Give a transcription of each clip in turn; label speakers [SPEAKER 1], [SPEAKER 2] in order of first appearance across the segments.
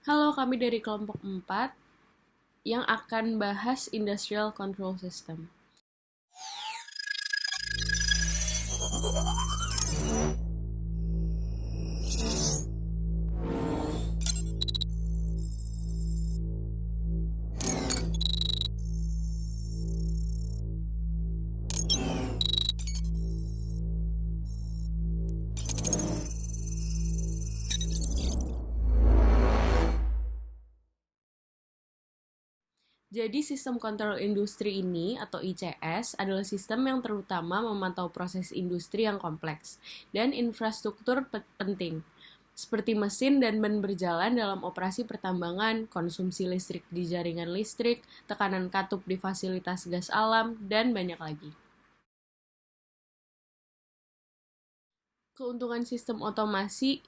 [SPEAKER 1] Halo, kami dari kelompok 4 yang akan bahas Industrial Control System. Jadi sistem kontrol industri ini atau ICS adalah sistem yang terutama memantau proses industri yang kompleks dan infrastruktur penting seperti mesin dan ban berjalan dalam operasi pertambangan, konsumsi listrik di jaringan listrik, tekanan katup di fasilitas gas alam, dan banyak lagi. Keuntungan sistem otomasi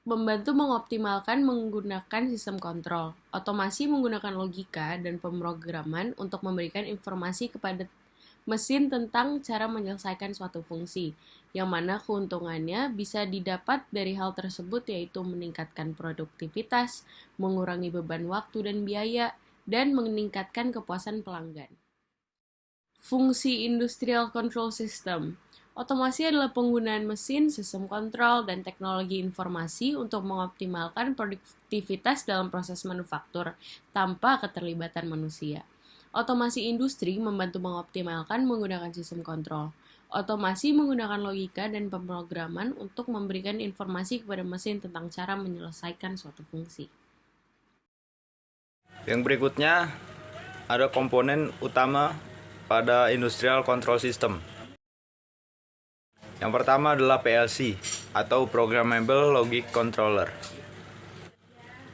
[SPEAKER 1] membantu mengoptimalkan menggunakan sistem kontrol. Otomasi menggunakan logika dan pemrograman untuk memberikan informasi kepada mesin tentang cara menyelesaikan suatu fungsi, yang mana keuntungannya bisa didapat dari hal tersebut yaitu meningkatkan produktivitas, mengurangi beban waktu dan biaya, dan meningkatkan kepuasan pelanggan. Fungsi Industrial Control System. Otomasi adalah penggunaan mesin, sistem kontrol, dan teknologi informasi untuk mengoptimalkan produktivitas dalam proses manufaktur tanpa keterlibatan manusia. Otomasi industri membantu mengoptimalkan menggunakan sistem kontrol. Otomasi menggunakan logika dan pemrograman untuk memberikan informasi kepada mesin tentang cara menyelesaikan suatu fungsi.
[SPEAKER 2] Yang berikutnya ada komponen utama pada Industrial Control System. Yang pertama adalah PLC atau Programmable Logic Controller.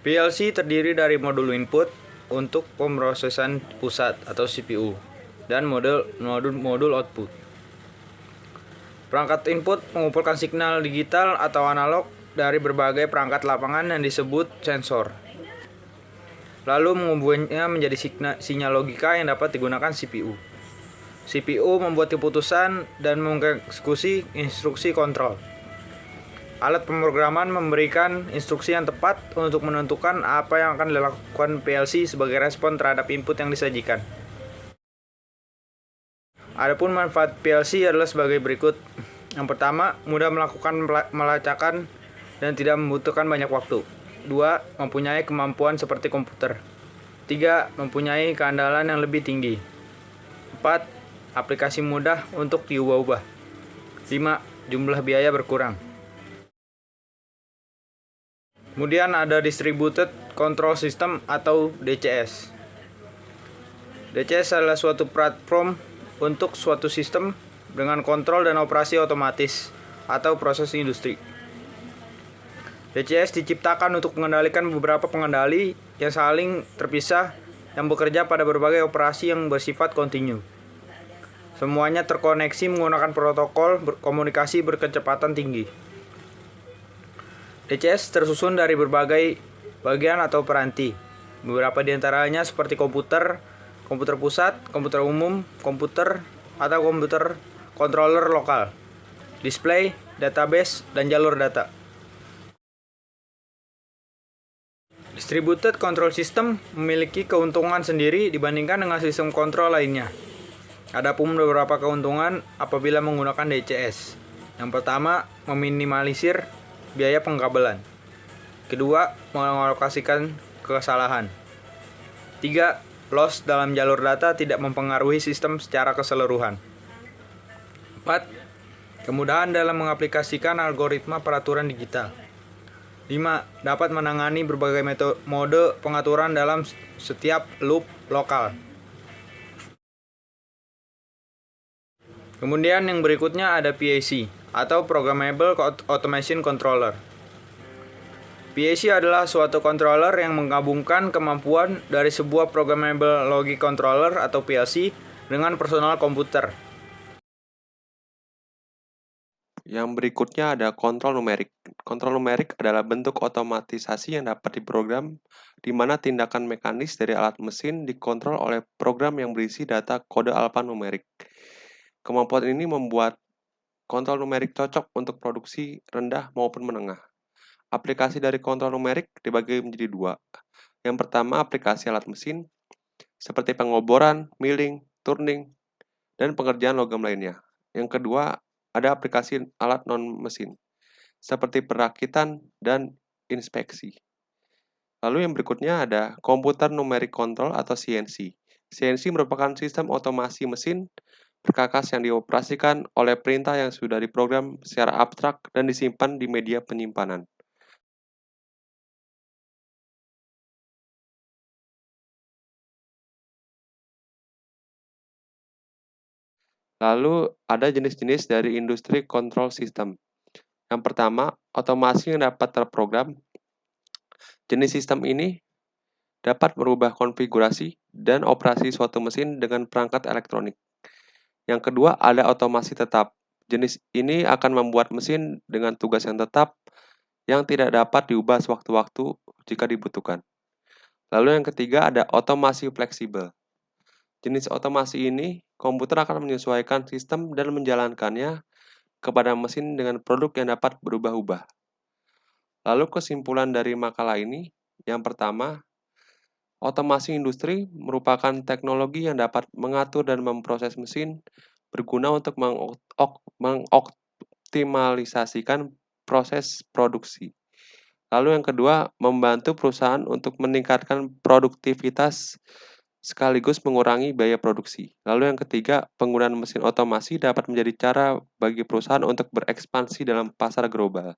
[SPEAKER 2] PLC terdiri dari modul input untuk pemrosesan pusat atau CPU dan modul output. Perangkat input mengumpulkan signal digital atau analog dari berbagai perangkat lapangan yang disebut sensor. Lalu mengubahnya menjadi sinyal logika yang dapat digunakan CPU. CPU membuat keputusan dan mengeksekusi instruksi kontrol. Alat pemrograman memberikan instruksi yang tepat untuk menentukan apa yang akan dilakukan PLC sebagai respon terhadap input yang disajikan. Adapun manfaat PLC adalah sebagai berikut. Yang pertama, mudah melakukan melacakan dan tidak membutuhkan banyak waktu. 2. Mempunyai kemampuan seperti komputer. 3. Mempunyai keandalan yang lebih tinggi. 4. Aplikasi mudah untuk diubah-ubah. 5. Jumlah biaya berkurang. Kemudian ada Distributed Control System atau DCS. DCS adalah suatu platform untuk suatu sistem dengan kontrol dan operasi otomatis atau proses industri. DCS diciptakan untuk mengendalikan beberapa pengendali yang saling terpisah yang bekerja pada berbagai operasi yang bersifat kontinu. Semuanya terkoneksi menggunakan protokol komunikasi berkecepatan tinggi. DCS tersusun dari berbagai bagian atau peranti. Beberapa di antaranya seperti komputer, komputer pusat, komputer umum, komputer atau komputer controller lokal, display, database, dan jalur data. Distributed Control System memiliki keuntungan sendiri dibandingkan dengan sistem kontrol lainnya. Adapun beberapa keuntungan apabila menggunakan DCS. Yang pertama, meminimalisir biaya pengkabelan. Kedua, mengalokasikan kesalahan. 3. Loss dalam jalur data tidak mempengaruhi sistem secara keseluruhan. 4. Kemudahan dalam mengaplikasikan algoritma peraturan digital. 5. Dapat menangani berbagai mode pengaturan dalam setiap loop lokal. Kemudian yang berikutnya ada PAC atau Programmable Automation Controller. PAC adalah suatu controller yang menggabungkan kemampuan dari sebuah Programmable Logic Controller atau PLC dengan personal komputer.
[SPEAKER 3] Yang berikutnya ada kontrol numerik. Kontrol numerik adalah bentuk otomatisasi yang dapat diprogram di mana tindakan mekanis dari alat mesin dikontrol oleh program yang berisi data kode alfanumerik. Kemampuan ini membuat kontrol numerik cocok untuk produksi rendah maupun menengah. aplikasi dari kontrol numerik dibagi menjadi dua. Yang pertama, aplikasi alat mesin, seperti pengoboran, milling, turning, dan pengerjaan logam lainnya. Yang kedua, ada aplikasi alat non-mesin, seperti perakitan dan inspeksi. Lalu yang berikutnya ada komputer numeric control atau CNC. CNC merupakan sistem otomasi mesin perkakas yang dioperasikan oleh perintah yang sudah diprogram secara abstrak dan disimpan di media penyimpanan. Lalu ada jenis-jenis dari industri control system. Yang pertama, otomasi yang dapat terprogram. Jenis sistem ini dapat merubah konfigurasi dan operasi suatu mesin dengan perangkat elektronik. Yang kedua, ada otomasi tetap. Jenis ini akan membuat mesin dengan tugas yang tetap yang tidak dapat diubah sewaktu-waktu jika dibutuhkan. Lalu yang ketiga ada otomasi fleksibel. Jenis otomasi ini, komputer akan menyesuaikan sistem dan menjalankannya kepada mesin dengan produk yang dapat berubah-ubah. Lalu kesimpulan dari makalah ini, yang pertama, otomasi industri merupakan teknologi yang dapat mengatur dan memproses mesin berguna untuk mengoptimalisasikan proses produksi. Lalu yang kedua, membantu perusahaan untuk meningkatkan produktivitas sekaligus mengurangi biaya produksi. Lalu yang ketiga, penggunaan mesin otomasi dapat menjadi cara bagi perusahaan untuk berekspansi dalam pasar global.